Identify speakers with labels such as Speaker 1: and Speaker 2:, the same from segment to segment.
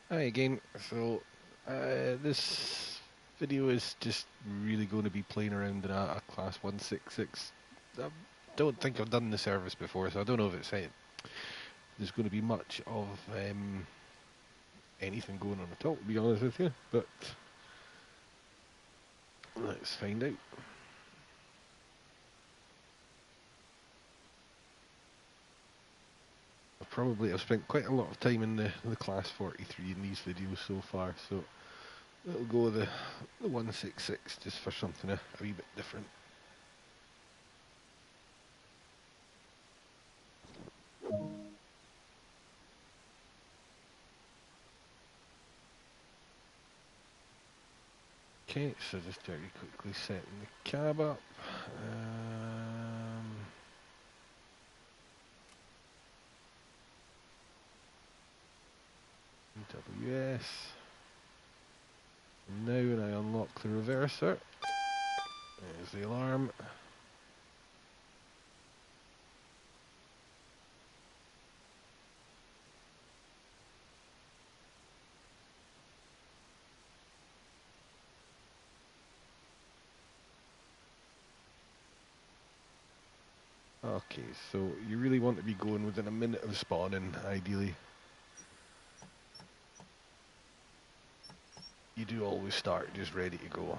Speaker 1: Hi again. This video is just really going to be playing around in a class 166. I don't think I've done the service before, so I don't know if there's going to be much of anything going on at all, to be honest with you. But let's find out. I've spent quite a lot of time in the class 43 in these videos so far, so we'll go with the 166 just for something a wee bit different. Okay, so just very quickly setting the cab up. WS. Now when I unlock the reverser, there's the alarm. Okay, so you really want to be going within a minute of spawning, ideally. You do always start just ready to go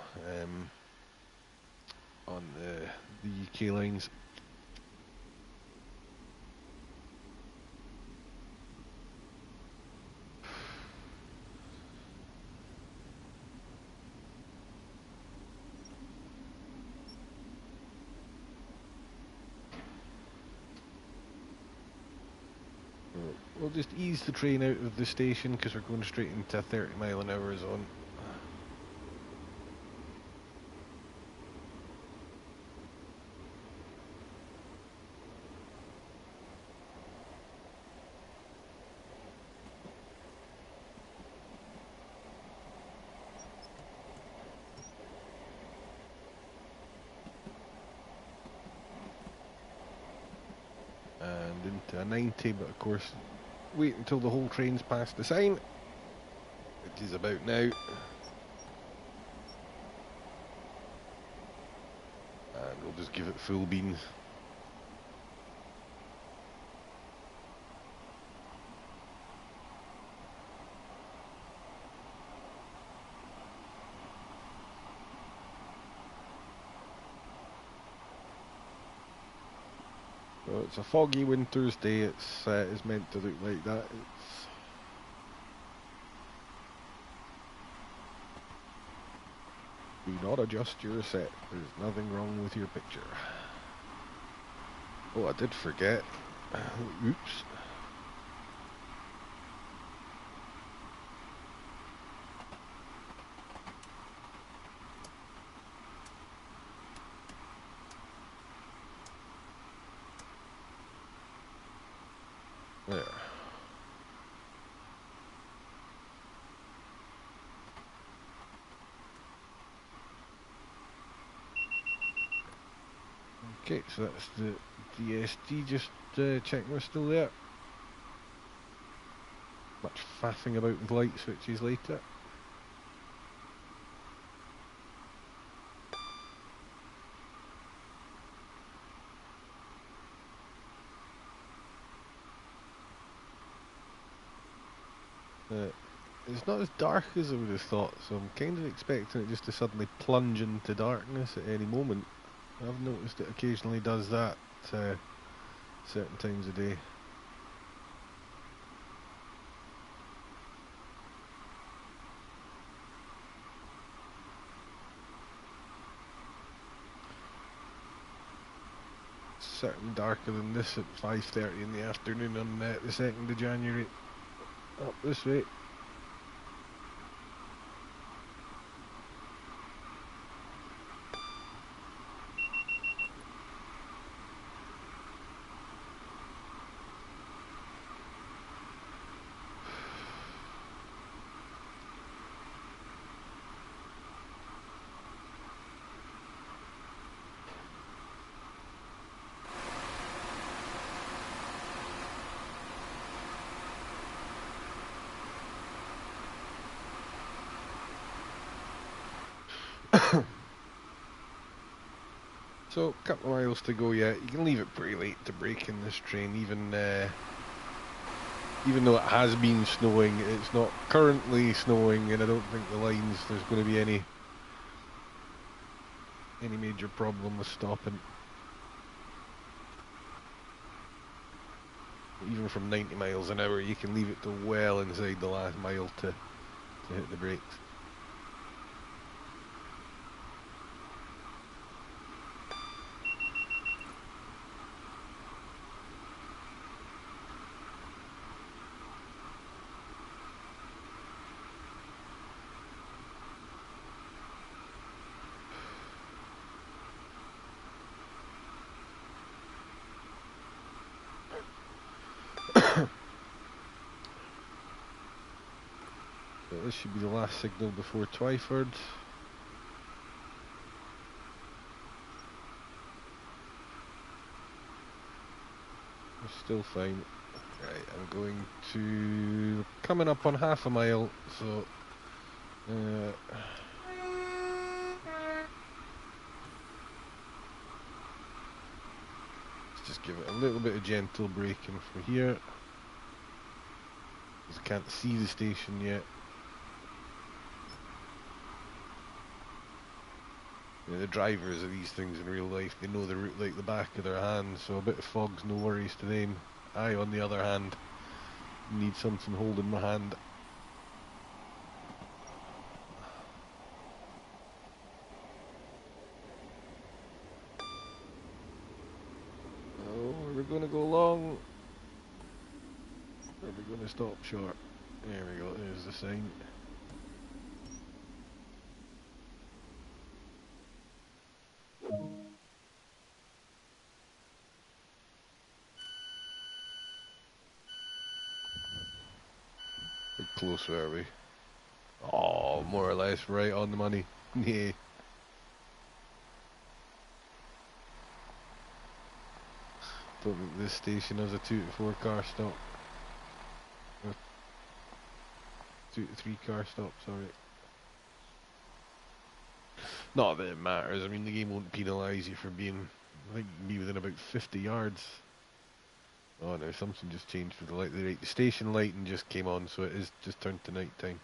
Speaker 1: on the UK lines. We'll just ease the train out of the station because we're going straight into a 30-mile-an-hour zone. And into a 90, but of course, wait until the whole train's past the sign, which is about now. And we'll just give it full beans. So it's a foggy winter's day. It's meant to look like that. Do not adjust your set. There's nothing wrong with your picture. Oh, I did forget. Oops. There. Okay, so that's the DSD. Just checking we're still there. Much faffing about with light switches later. It's not as dark as I would have thought, so I'm kind of expecting it just to suddenly plunge into darkness at any moment. I've noticed it occasionally does that certain times of day. Certainly darker than this at 5:30 in the afternoon on the 2nd of January. Up this way. So, a couple of miles to go yet. You can leave it pretty late to break in this train, even though it has been snowing. It's not currently snowing, and I don't think the lines, there's going to be any major problem with stopping. Even from 90 miles an hour, you can leave it to well inside the last mile to hit the brakes. So this should be the last signal before Twyford. We're still fine. Right, I'm going to... coming up on half a mile, so... let's just give it a little bit of gentle braking for here. Because I can't see the station yet. The drivers of these things in real life, they know the route like the back of their hand, so a bit of fog's no worries to them. I, on the other hand, need something holding my hand. Oh, are we going to go long? Or are we going to stop short? There we go, there's the sign. How close were we? Oh, more or less right on the money. Yeah. Don't think this station has a 2 to 4 car stop. Or 2 to 3 car stop, sorry. Not that it matters, I mean the game won't penalise you for being, I think you can be within about 50 yards. Oh no, something just changed with the light. The station lighting just came on, so it is just turned to night time.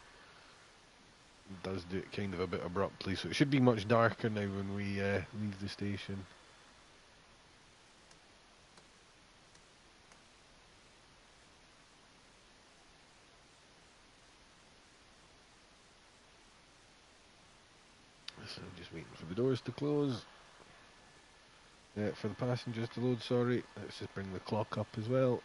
Speaker 1: It does do it kind of a bit abruptly, so it should be much darker now when we leave the station. So I'm just waiting for the doors to close. For the passengers to load, sorry. Let's just bring the clock up as well.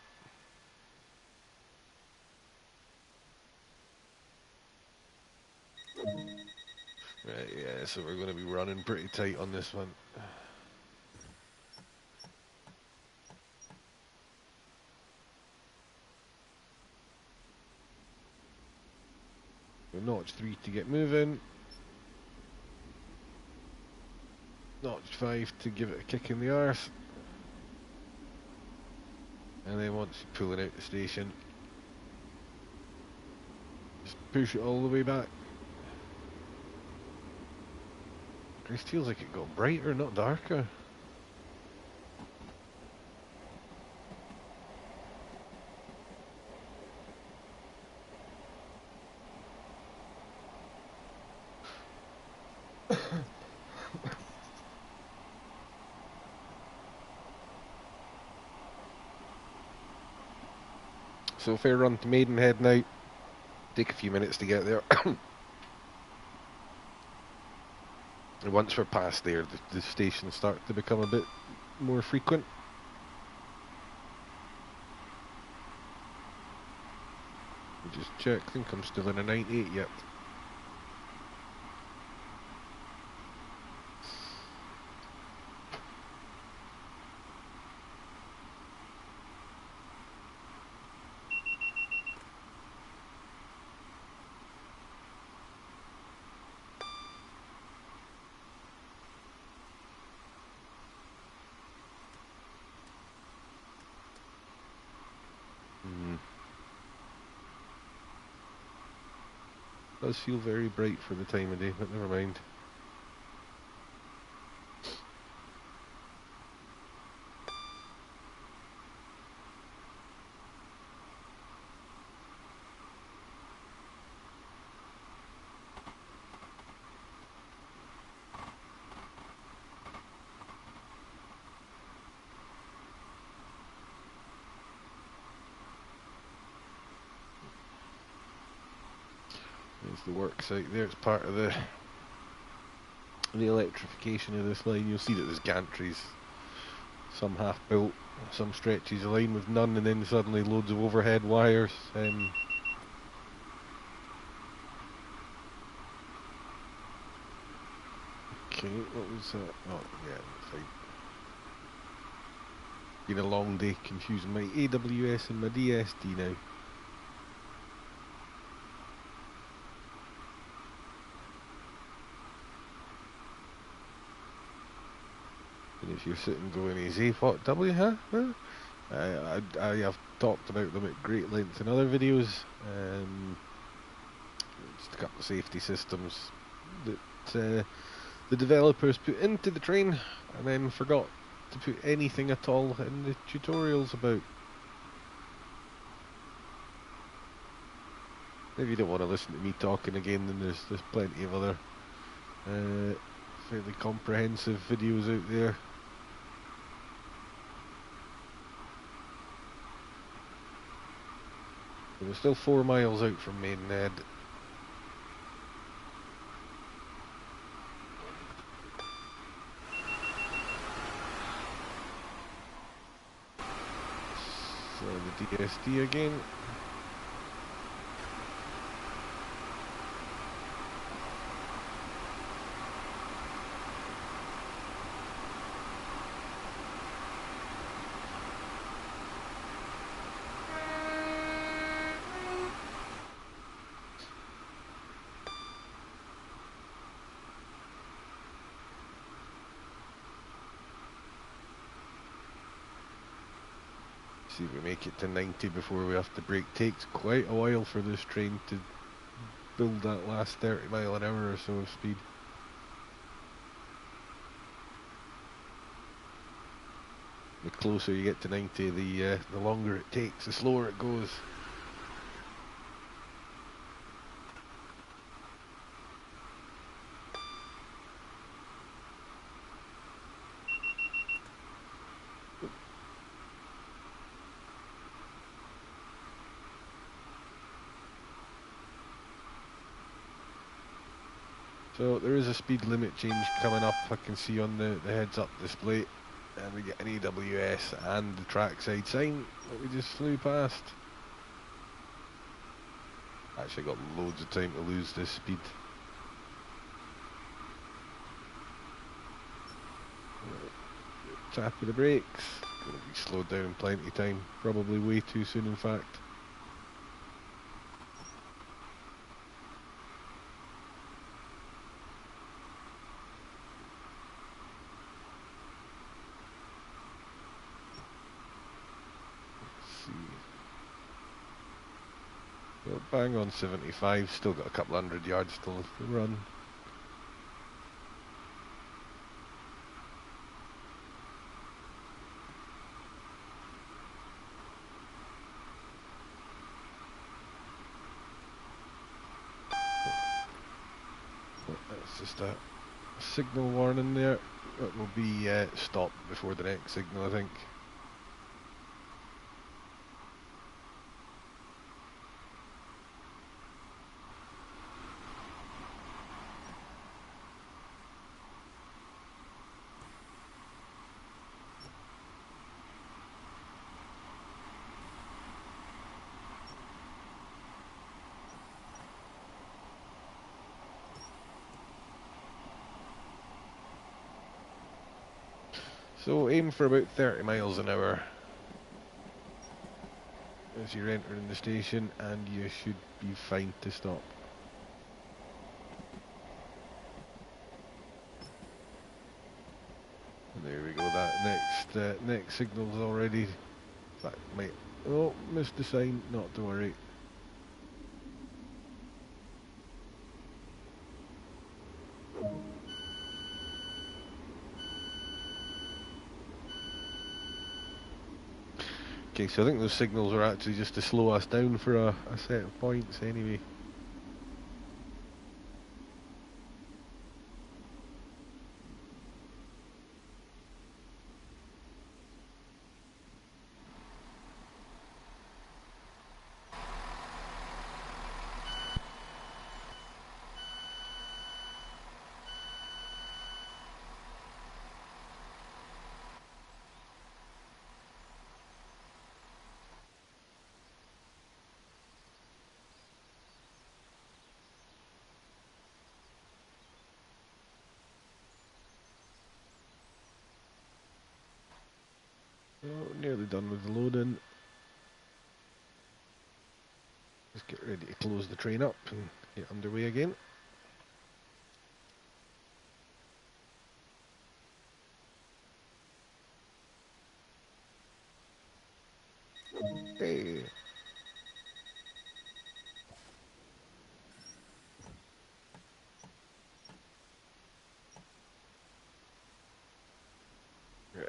Speaker 1: Right, yeah, so we're going to be running pretty tight on this one. So notch 3 to get moving. Notch 5 to give it a kick in the arse. And then once you're pulling out the station, just push it all the way back. It feels like it got brighter, not darker. So fair run to Maidenhead now. Take a few minutes to get there. And once we're past there, the stations start to become a bit more frequent. Just check, I think I'm still in a 98 yet. Does feel very bright for the time of day, but never mind. There's the work site there. It's part of the electrification of this line. You'll see that there's gantries, some half built, some stretches of line with none, and then suddenly loads of overhead wires. Okay, what was that? Oh, yeah, fine. Been a long day confusing my AWS and my DSD now. And if you're sitting going, is A W, huh? I have talked about them at great length in other videos. Just a couple of safety systems that the developers put into the train and then forgot to put anything at all in the tutorials about. If you don't want to listen to me talking again, then there's plenty of other fairly comprehensive videos out there. We're still 4 miles out from Maidenhead. So the DSD again. See if we make it to 90 before we have to brake. Takes quite a while for this train to build that last 30 mile an hour or so of speed. The closer you get to 90, the longer it takes, the slower it goes. So there is a speed limit change coming up, I can see on the heads-up display, and we get an AWS and the trackside sign that we just flew past. Actually got loads of time to lose this speed. Tap of the brakes, going to be slowed down in plenty of time, probably way too soon in fact. So bang on 75, still got a couple hundred yards still to run. That's just a signal warning there. It will be stopped before the next signal, I think. So aim for about 30 miles an hour as you're entering the station, and you should be fine to stop. And there we go, that next signal's already, in fact, oh, missed the sign, not to worry. Okay, so I think those signals are actually just to slow us down for a set of points anyway. nearly done with the loading. Just get ready to close the train up and get underway again. Hey. Right,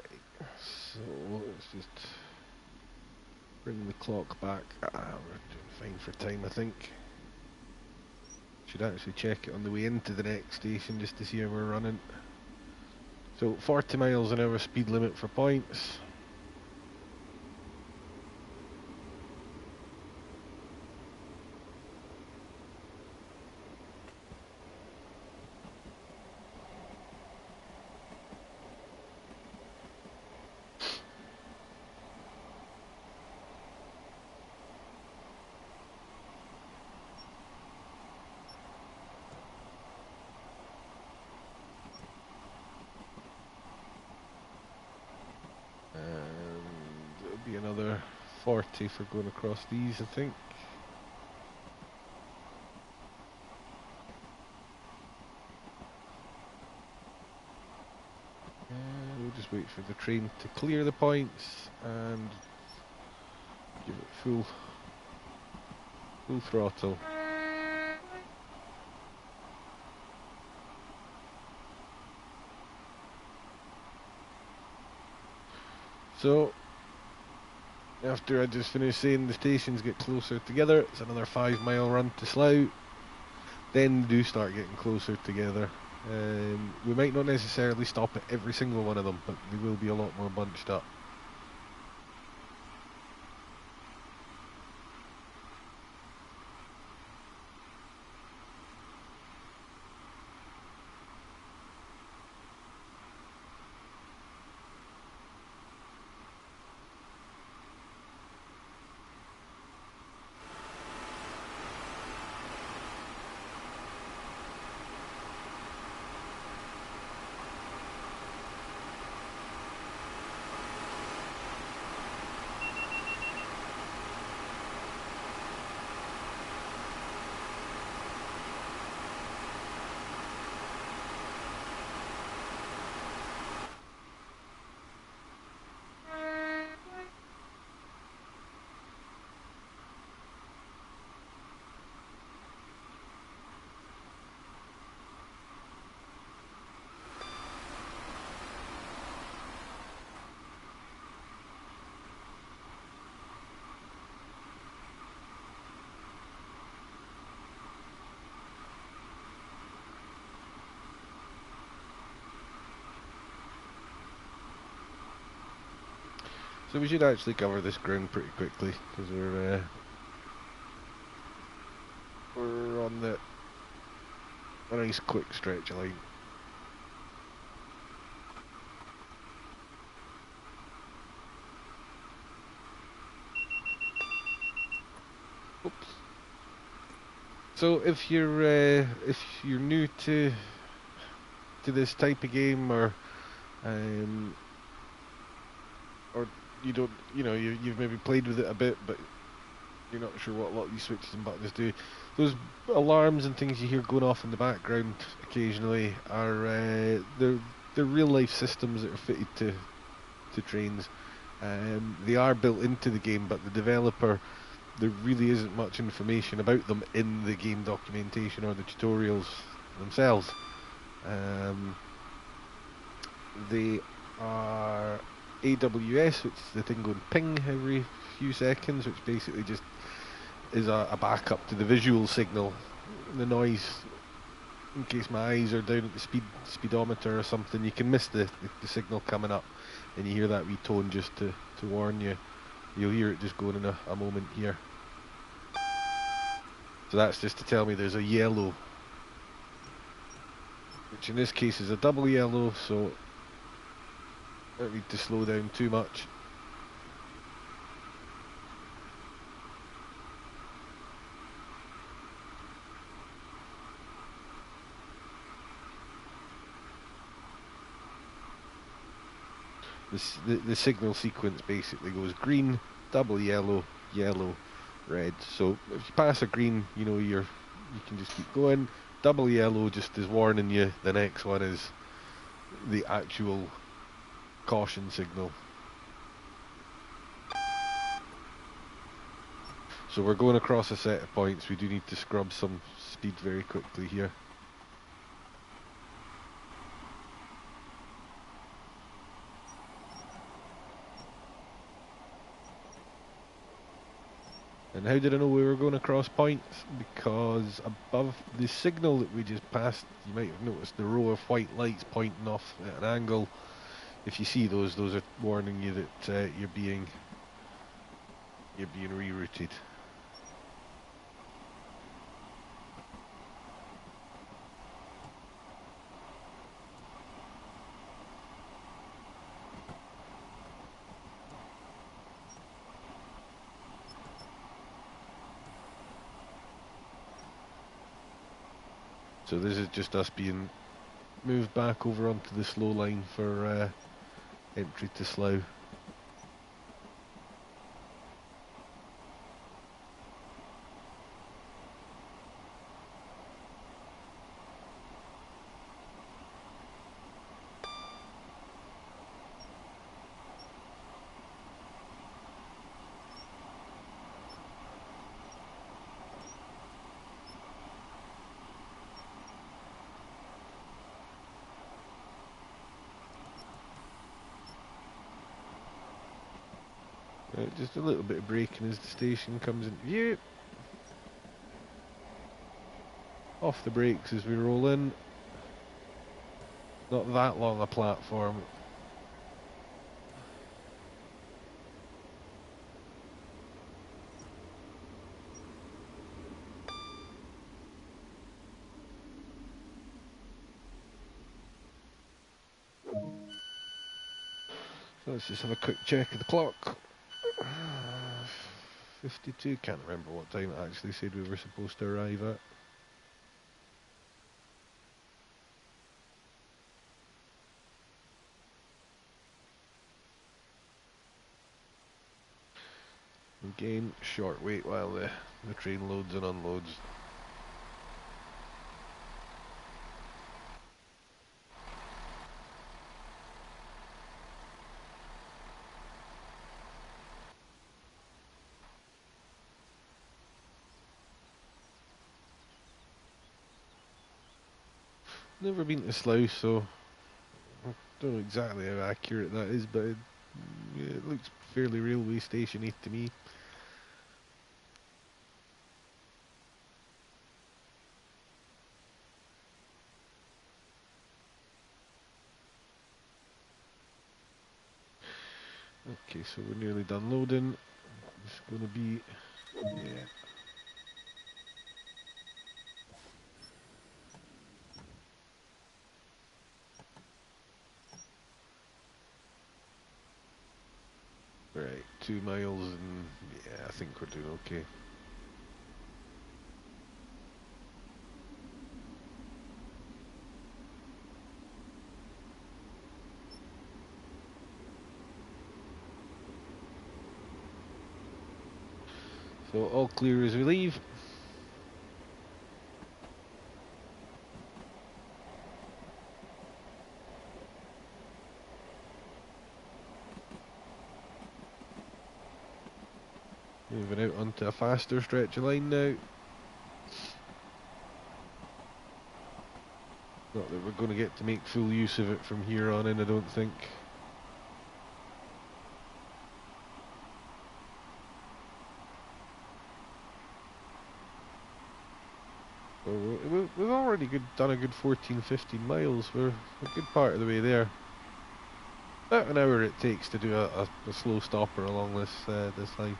Speaker 1: so let's just bring the clock back. We're doing fine for time, I think. Should actually check it on the way into the next station just to see how we're running. So 40 miles an hour speed limit for points. And it'll be another 40 for going across these, I think. And we'll just wait for the train to clear the points and give it full throttle. So, after I just finished saying the stations get closer together, it's another 5 mile run to Slough. Then they do start getting closer together. We might not necessarily stop at every single one of them, but they will be a lot more bunched up. So we should actually cover this ground pretty quickly, because we're on a nice quick stretch of line. Oops. So if you're new to this type of game, or you don't, you've maybe played with it a bit, but you're not sure what a lot of these switches and buttons do. Those alarms and things you hear going off in the background occasionally are they're real life systems that are fitted to trains. They are built into the game, but the developer, there really isn't much information about them in the game documentation or the tutorials themselves. They are AWS, which is the thing going ping every few seconds, which basically just is a backup to the visual signal. The noise, in case my eyes are down at the speedometer or something, you can miss the signal coming up, and you hear that wee tone just to warn you. You'll hear it just going in a moment here. So that's just to tell me there's a yellow, which in this case is a double yellow, so I don't need to slow down too much. The signal sequence basically goes green, double yellow, yellow, red. So if you pass a green, you know you can just keep going. Double yellow just is warning you. The next one is the actual caution signal. So we're going across a set of points. We do need to scrub some speed very quickly here. And how did I know we were going across points? Because above the signal that we just passed, you might have noticed the row of white lights pointing off at an angle. If you see those are warning you that you're being rerouted. So this is just us being moved back over onto the slow line for entry to Slough. Right, just a little bit of braking as the station comes into view. Off the brakes as we roll in. Not that long a platform. So let's just have a quick check of the clock. 52, can't remember what time it actually said we were supposed to arrive at. Again, short wait while the train loads and unloads. Never been to Slough, so I don't know exactly how accurate that is, but it looks fairly railway station-y to me. Okay, so we're nearly done loading. It's going to be, yeah. Right, 2 miles, and yeah, I think we're doing okay. So all clear as we leave. Moving out onto a faster stretch of line now. Not that we're going to get to make full use of it from here on in, I don't think. Well, we've already done a good 14, 15 miles. We're a good part of the way there. About an hour it takes to do a slow stopper along this line.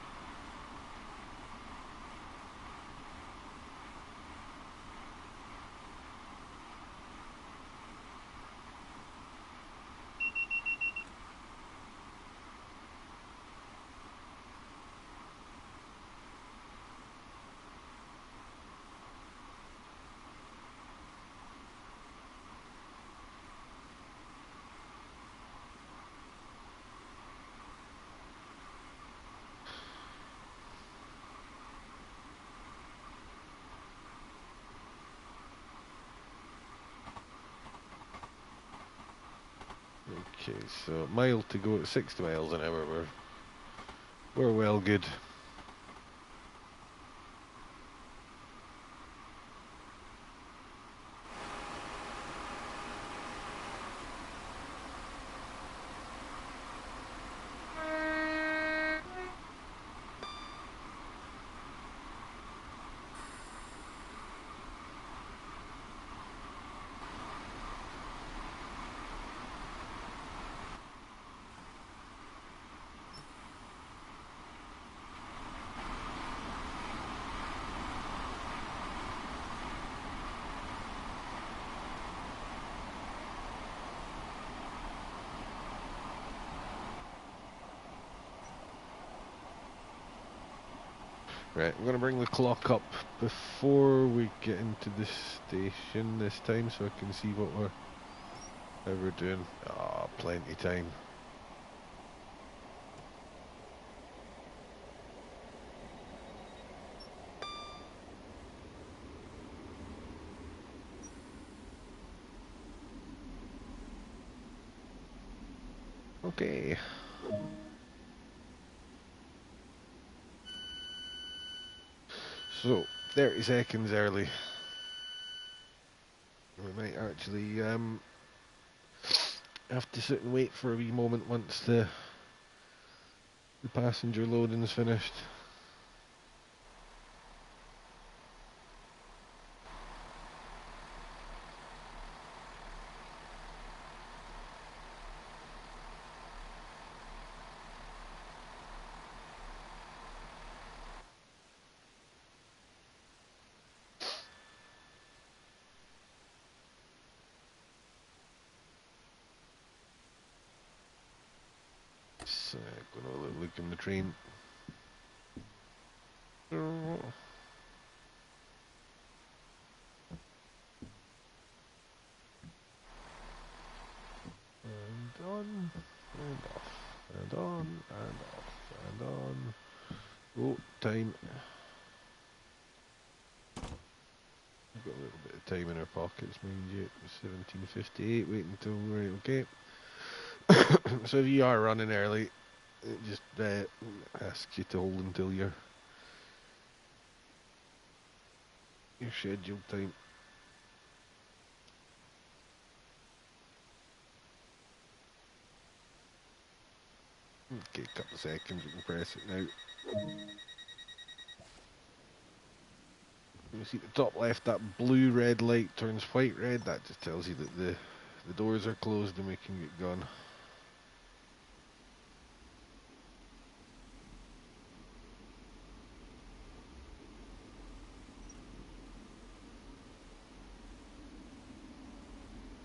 Speaker 1: Okay, so mile to go at 60 miles an hour. We're well good. Right, I'm going to bring the clock up before we get into the station this time so I can see how we're doing. Ah, plenty time. Okay. So, 30 seconds early. We might actually have to sit and wait for a wee moment once the passenger loading's finished. So, gonna look in the train. And on, and off, and on, and off, and on. Oh, time. We've got a little bit of time in our pockets, mind you. 17:58. Wait until right. Okay. So if you are running early, it just asks you to hold until your scheduled time. Okay, a couple of seconds. You can press it now. You see at the top left, that blue red light turns white red. That just tells you that the doors are closed and we can get going.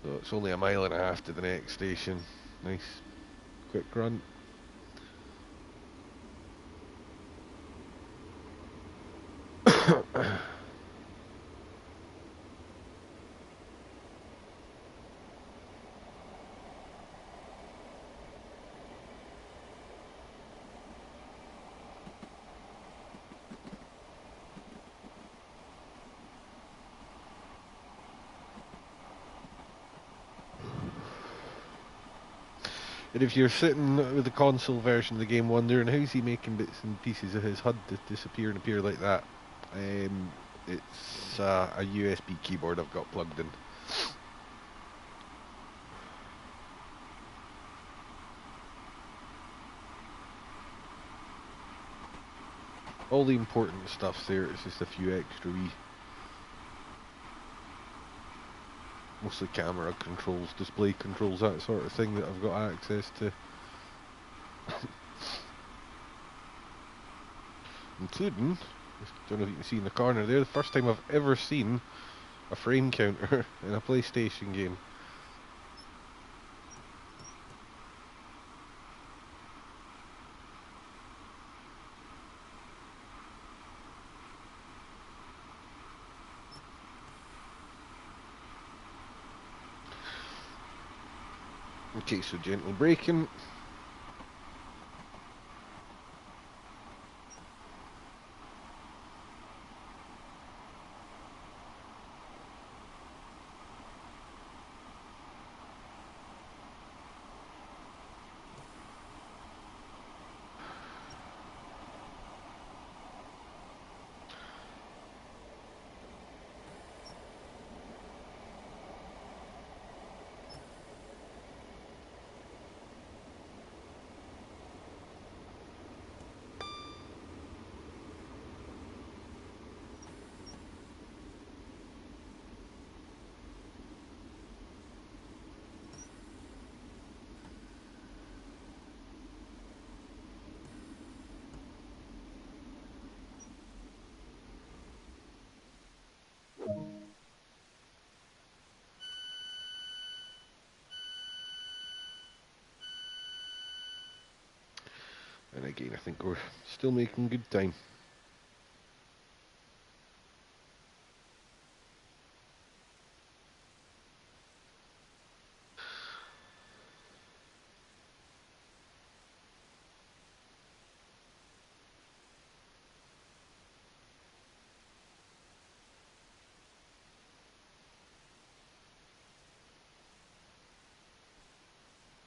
Speaker 1: So it's only a mile and a half to the next station. Nice, quick run. And if you're sitting with the console version of the game wondering how's he making bits and pieces of his HUD to disappear and appear like that, it's a USB keyboard I've got plugged in. All the important stuff's there, it's just a few extra mostly camera controls, display controls, that sort of thing that I've got access to. Including, I don't know if you can see in the corner there, the first time I've ever seen a frame counter in a PlayStation game. Okay, so gentle braking. again, I think we're still making good time.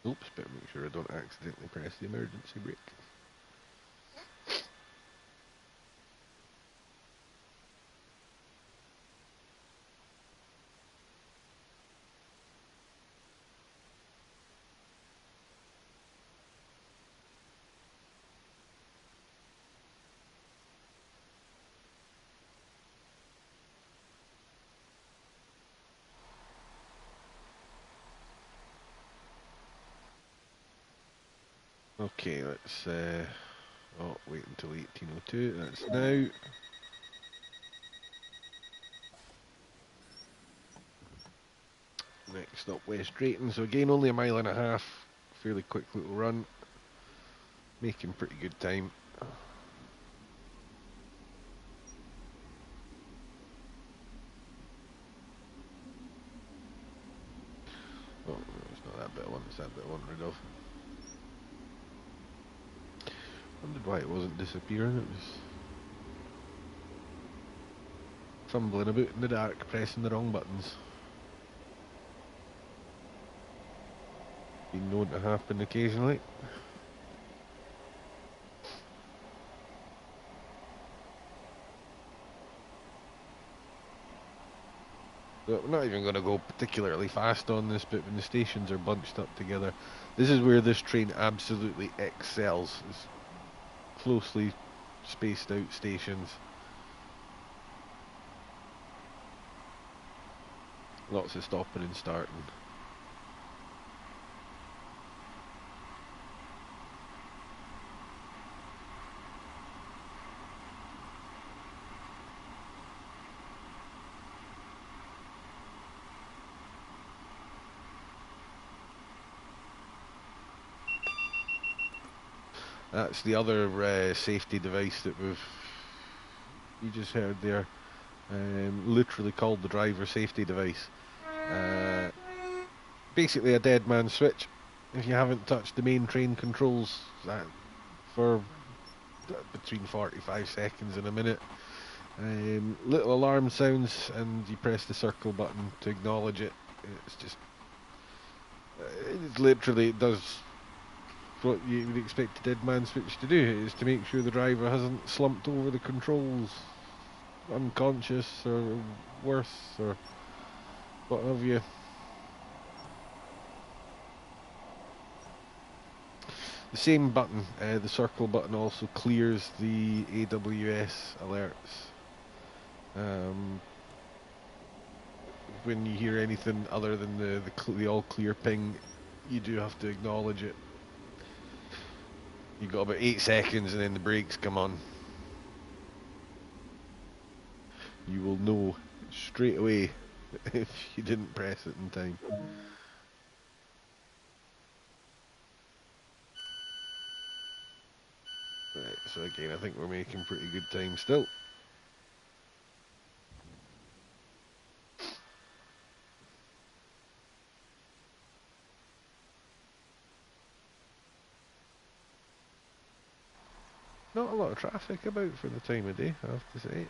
Speaker 1: Oops, better make sure I don't accidentally press the emergency brake. Okay, let's wait until 1802, that's now. Next up, West Drayton, so again only a mile and a half, fairly quick little run, making pretty good time. Oh, no, it's not that bit I want, it's that bit I want rid of. Wondered why it wasn't disappearing, it was fumbling about in the dark, pressing the wrong buttons. Been known to happen occasionally. So we're not even going to go particularly fast on this, but when the stations are bunched up together, this is where this train absolutely excels. It's closely spaced out stations. Lots of stopping and starting. That's the other safety device that you just heard there. Literally called the driver safety device. Basically a dead man switch. If you haven't touched the main train controls for between 45 seconds and a minute, little alarm sounds and you press the circle button to acknowledge it. It's just, it does what you would expect a dead man switch to do, is to make sure the driver hasn't slumped over the controls, unconscious or worse or what have you. The same button, the circle button, also clears the AWS alerts. When you hear anything other than the all clear ping, you do have to acknowledge it. You've got about 8 seconds and then the brakes come on. You will know straight away if you didn't press it in time. Right, so again, I think we're making pretty good time still. Not a lot of traffic about for the time of day, I have to say.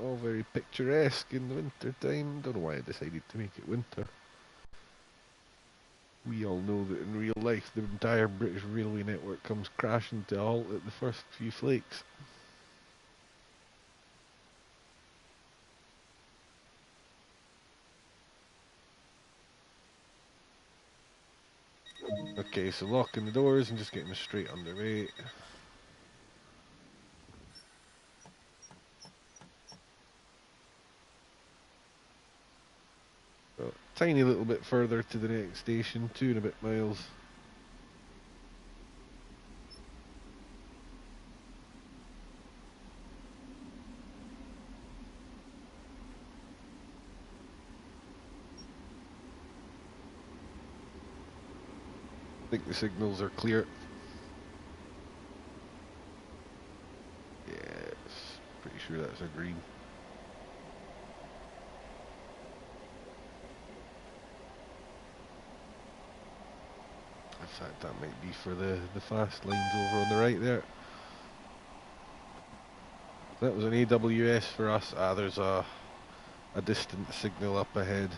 Speaker 1: All very picturesque in the winter time. Don't know why I decided to make it winter. We all know that in real life the entire British railway network comes crashing to a halt at the first few flakes. Okay, so locking the doors and just getting straight underway. tiny little bit further to the next station, 2 and a bit miles. I think the signals are clear. Yes, pretty sure that's a green. In fact, that might be for the fast lines over on the right there. That was an AWS for us. Ah, there's a distant signal up ahead.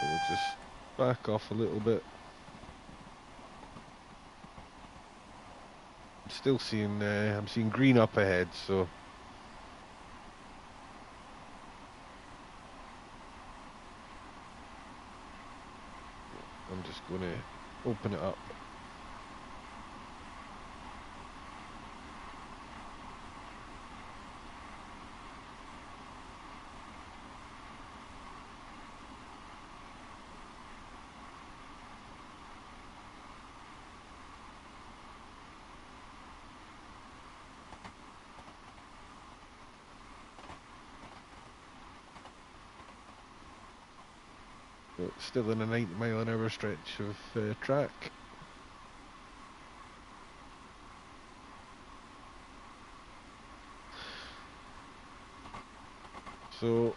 Speaker 1: We'll just back off a little bit. Still seeing, I'm seeing green up ahead, so I'm just going to open it up. So still in a 90-mile-an-hour stretch of track. So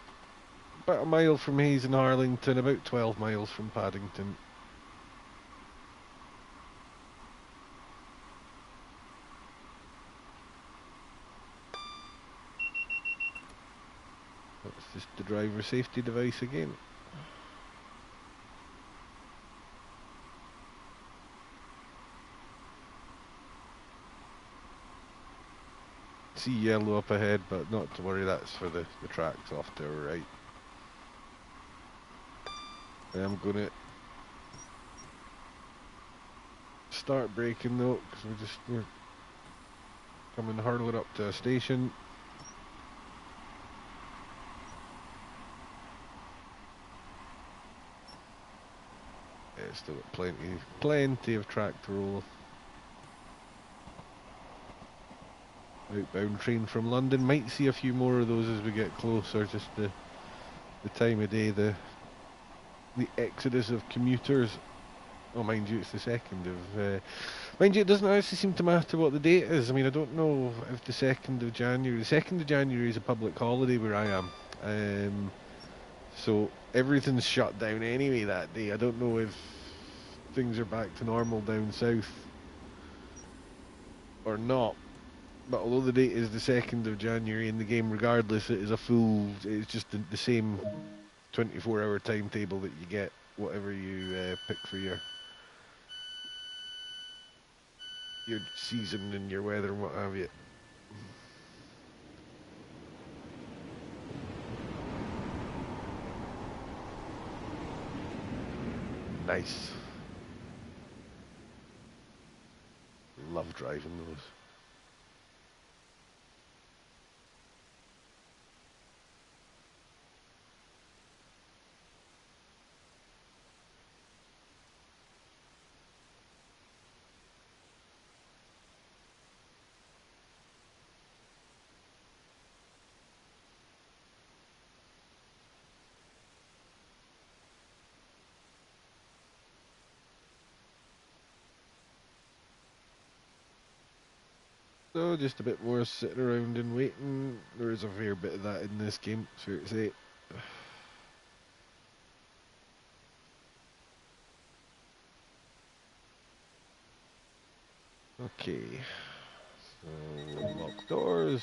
Speaker 1: about a mile from Hayes and Harlington, about 12 miles from Paddington. That's just the driver safety device again. See yellow up ahead, but not to worry, that's for the tracks off to our right. I am going to start braking though, because we're coming hurling up to a station. Yeah, still got plenty of track to roll. Outbound train from London. Might see a few more of those as we get closer. Just the time of day, the exodus of commuters. Oh, mind you, it's the 2nd of... mind you, it doesn't actually seem to matter what the date is. I mean, I don't know if the 2nd of January... The 2nd of January is a public holiday where I am. So everything's shut down anyway that day. I don't know if things are back to normal down south or not. But although the date is the 2nd of January in the game, regardless, it is a full... It's just the same 24-hour timetable that you get, whatever you pick for your season and your weather and what have you. Nice. Love driving those. So just a bit more sitting around and waiting. There is a fair bit of that in this game, it's fair to say. Okay, so we'll lock doors.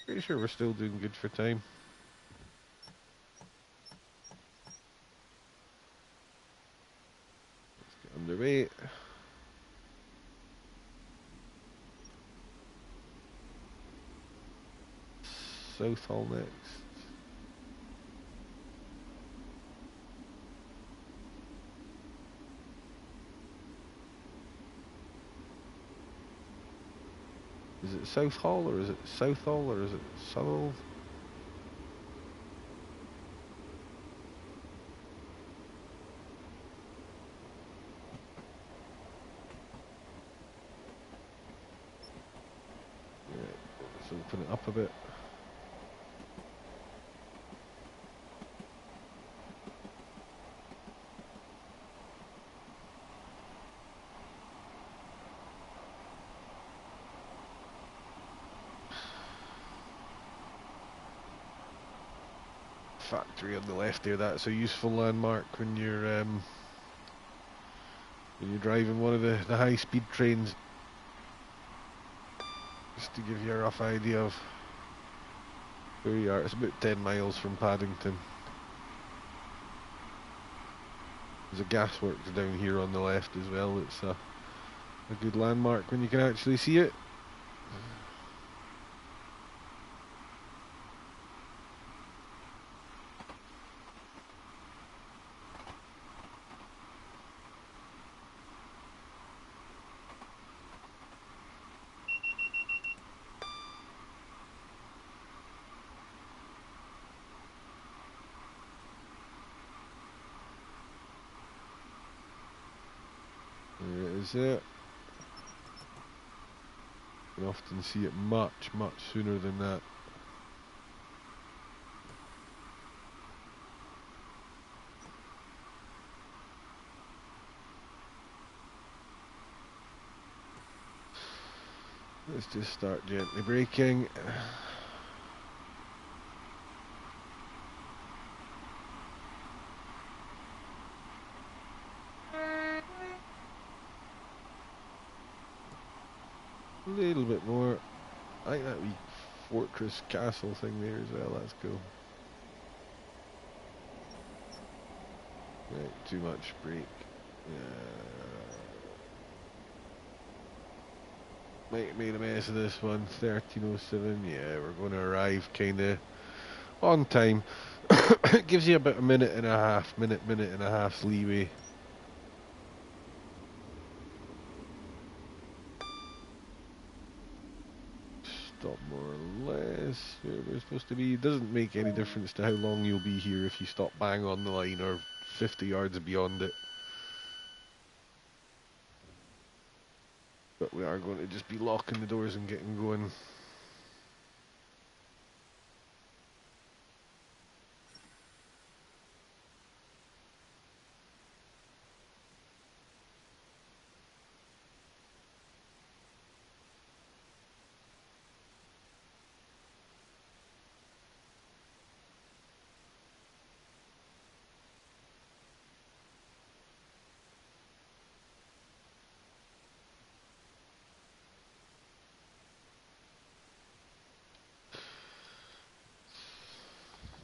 Speaker 1: Pretty sure we're still doing good for time. Let's get underway. Southall next. Is it South Hall or is it Southall or is it Southall? Yeah, let's open it up a bit. Factory on the left there, that's a useful landmark when you're driving one of the high speed trains. Just to give you a rough idea of where you are. It's about 10 miles from Paddington. There's a gasworks down here on the left as well. It's a good landmark when you can actually see it. There it is there. You can often see it much sooner than that. Let's just start gently braking. A little bit more. I like that wee fortress castle thing there as well, that's cool. Right, too much brake. Might have made a mess of this one. 1307, yeah, we're going to arrive kinda on time. It gives you about a minute and a half leeway. Stop more or less where we're supposed to be. It doesn't make any difference to how long you'll be here if you stop bang on the line or 50 yards beyond it. But we are going to just be locking the doors and getting going.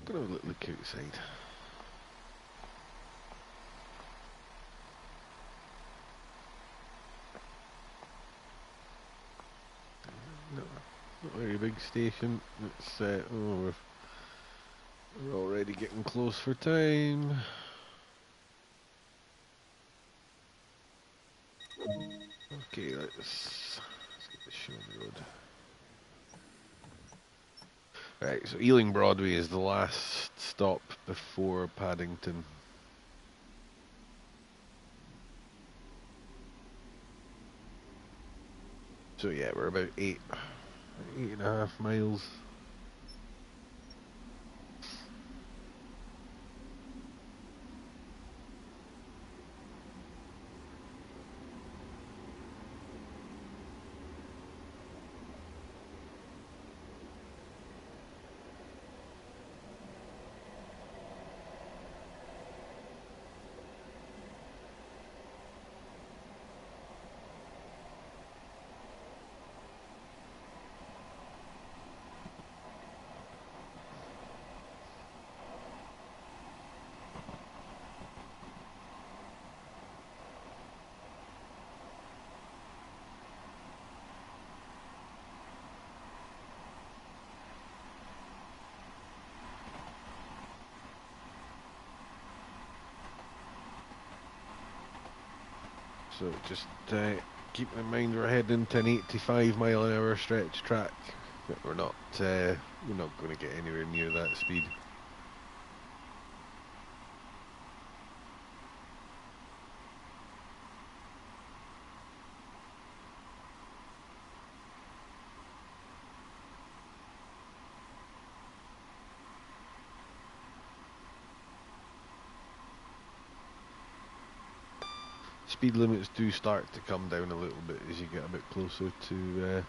Speaker 1: I'm going to have a look outside. No, not a very big station. It's oh, we're already getting close for time. Okay, let's get the show on the road. Right, so Ealing Broadway is the last stop before Paddington. So yeah, we're about 8.5 miles. So just keep in mind we're heading into an 85 mile an hour stretch track. But we're not going to get anywhere near that speed. Speed limits do start to come down a little bit as you get a bit closer to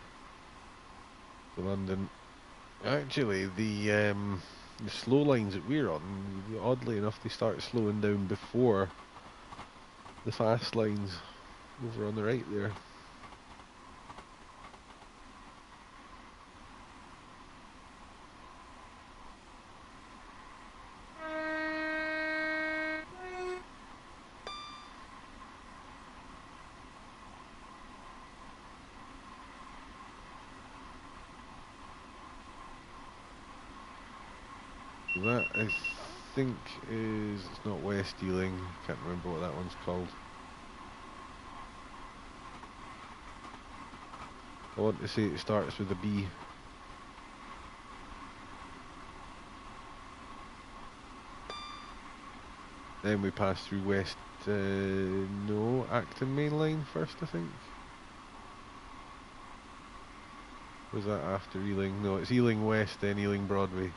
Speaker 1: London. Actually, the slow lines that we're on, oddly enough, they start slowing down before the fast lines over on the right there. That, I think, it's not West Ealing, can't remember what that one's called. I want to say it starts with a B. Then we pass through West, no, Acton Main Line first, I think. Was that after Ealing? No, it's Ealing West, then Ealing Broadway.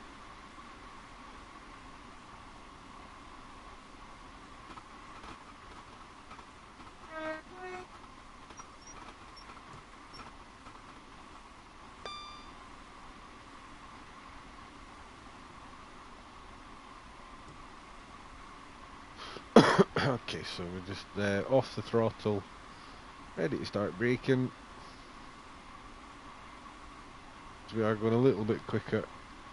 Speaker 1: Okay, so we're just off the throttle, ready to start braking. So we are going a little bit quicker.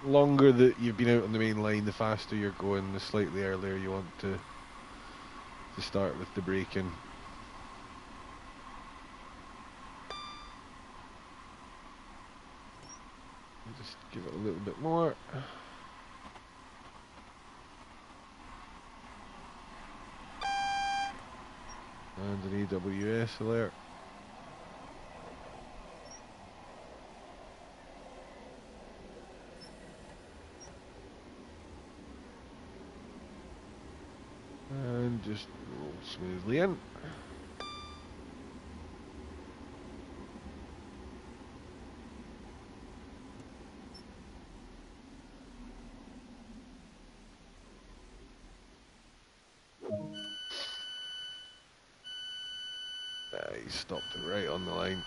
Speaker 1: Longer that you've been out on the main line, the faster you're going, the slightly earlier you want to start with the braking. Just give it a little bit more. And an AWS alert. And just roll smoothly in. He stopped it right on the line.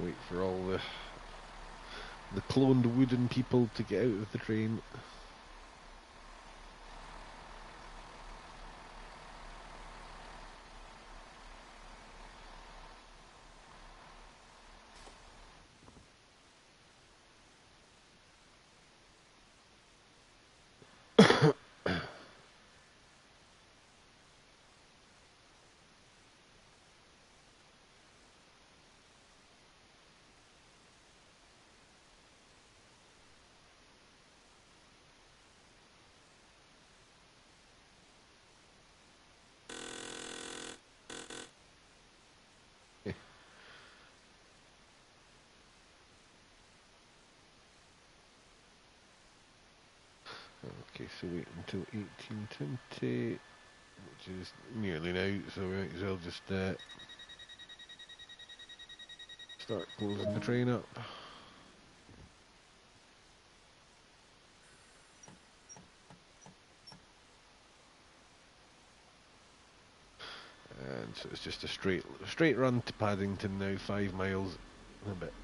Speaker 1: Wait for all the cloned wooden people to get out of the train. Okay, so wait until 1820, which is nearly now, so we might as well just start closing the train up. And so it's just a straight run to Paddington now, 5 miles and a bit.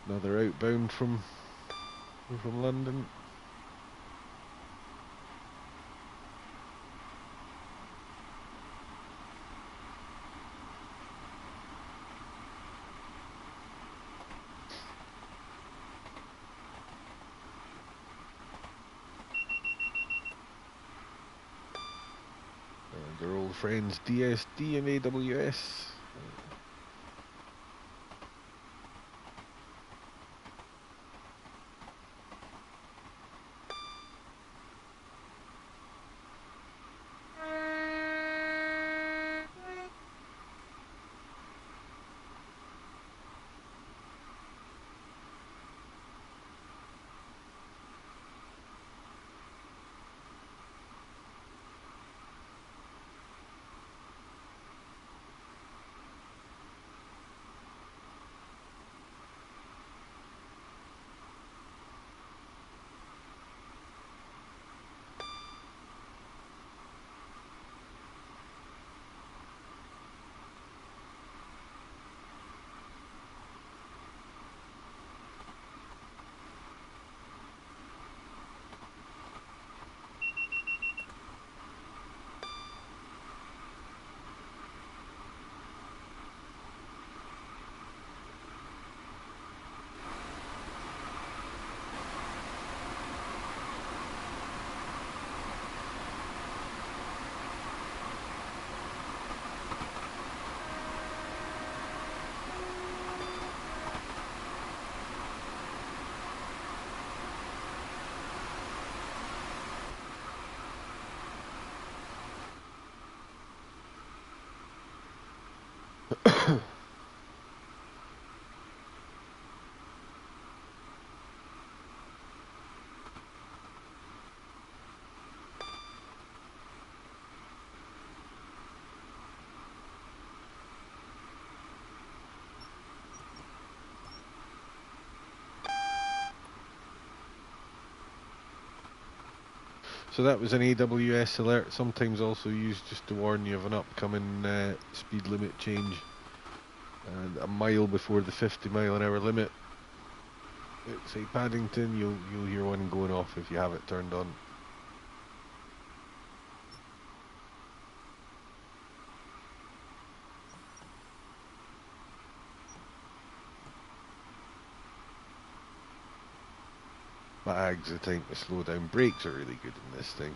Speaker 1: Another outbound from London. And our old friends DSD and AWS. So that was an AWS alert, sometimes also used just to warn you of an upcoming speed limit change. And a mile before the 50-mile-an-hour limit, at say Paddington, you'll hear one going off if you have it turned on. Bags the time to slow down. Brakes are really good in this thing.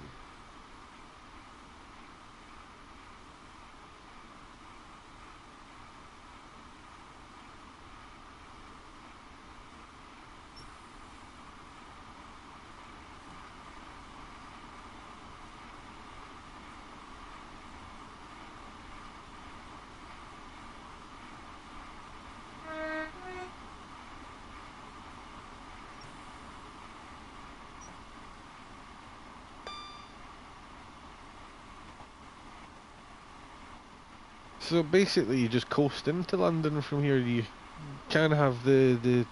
Speaker 1: So basically you just coast into London from here. You can have the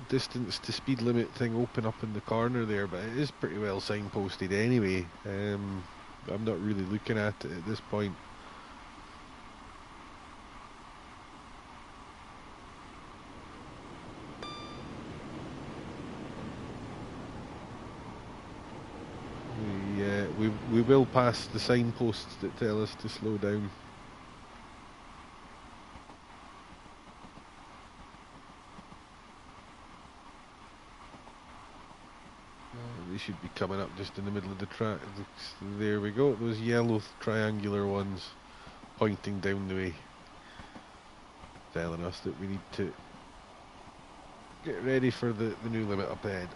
Speaker 1: distance to speed limit thing open up in the corner there, but it is pretty well signposted anyway. I'm not really looking at it at this point. We will pass the signposts that tell us to slow down. They should be coming up just in the middle of the track. There we go, those yellow triangular ones pointing down the way, telling us that we need to get ready for the new limit up ahead.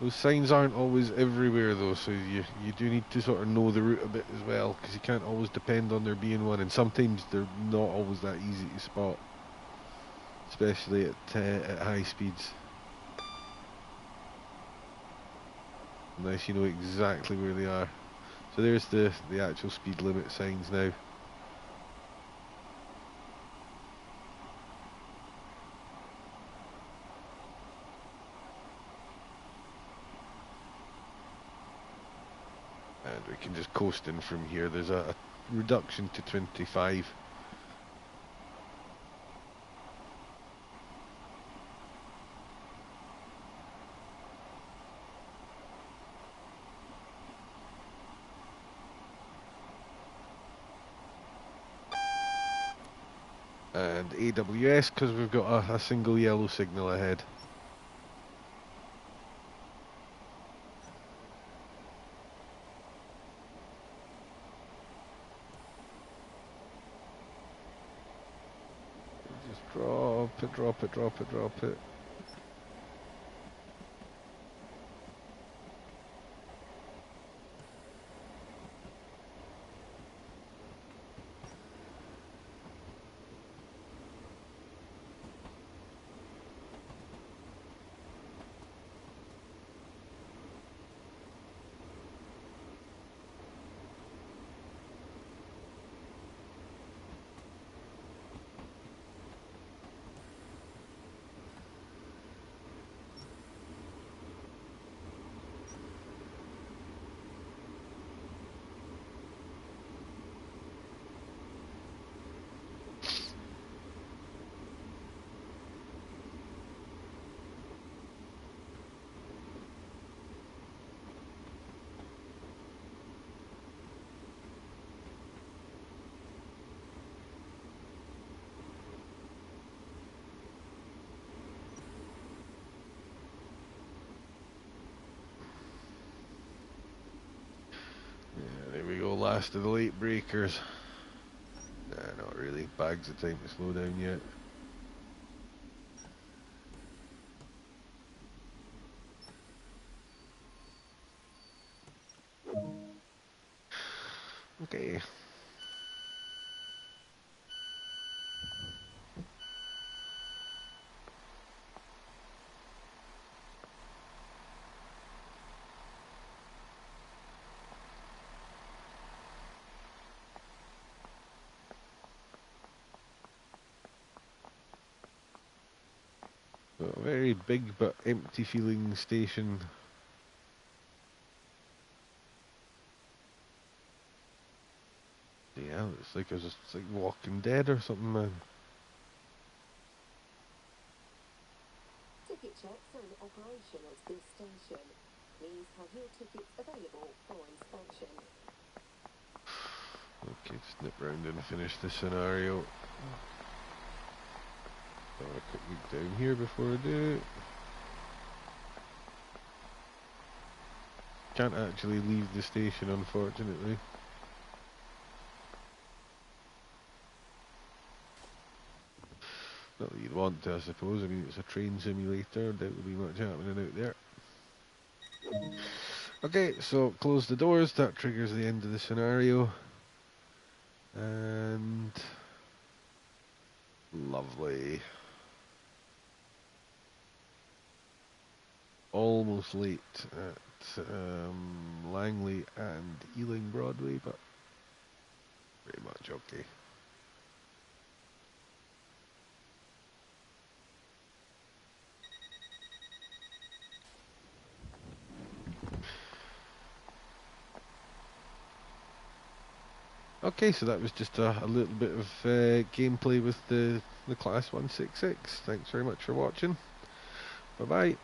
Speaker 1: Those signs aren't always everywhere though, so you do need to sort of know the route a bit as well, because you can't always depend on there being one, and sometimes they're not always that easy to spot, especially at high speeds. Unless you know exactly where they are. So there's the actual speed limit signs now. And we can just coast in from here. There's a reduction to 25. and AWS because we've got a single yellow signal ahead. Just drop it, drop it, drop it, drop it. Yeah, there we go, last of the late breakers. Nah, not really. Bags of time to slow down yet. Okay. So a very big but empty feeling station. Yeah, it's like it's like Walking Dead or something, man.
Speaker 2: Ticket checks are in operation at this station. Please have your tickets available for inspection.
Speaker 1: Okay, just nip round and finish the scenario. Have a quick look down here before I do it. Can't actually leave the station, unfortunately. Not that you'd want to, I suppose. I mean, it's a train simulator. There will be much happening out there. Okay, so close the doors. That triggers the end of the scenario. And lovely. Almost late at Langley and Ealing Broadway, but pretty much okay. Okay, so that was just a little bit of gameplay with the Class 166. Thanks very much for watching. Bye bye.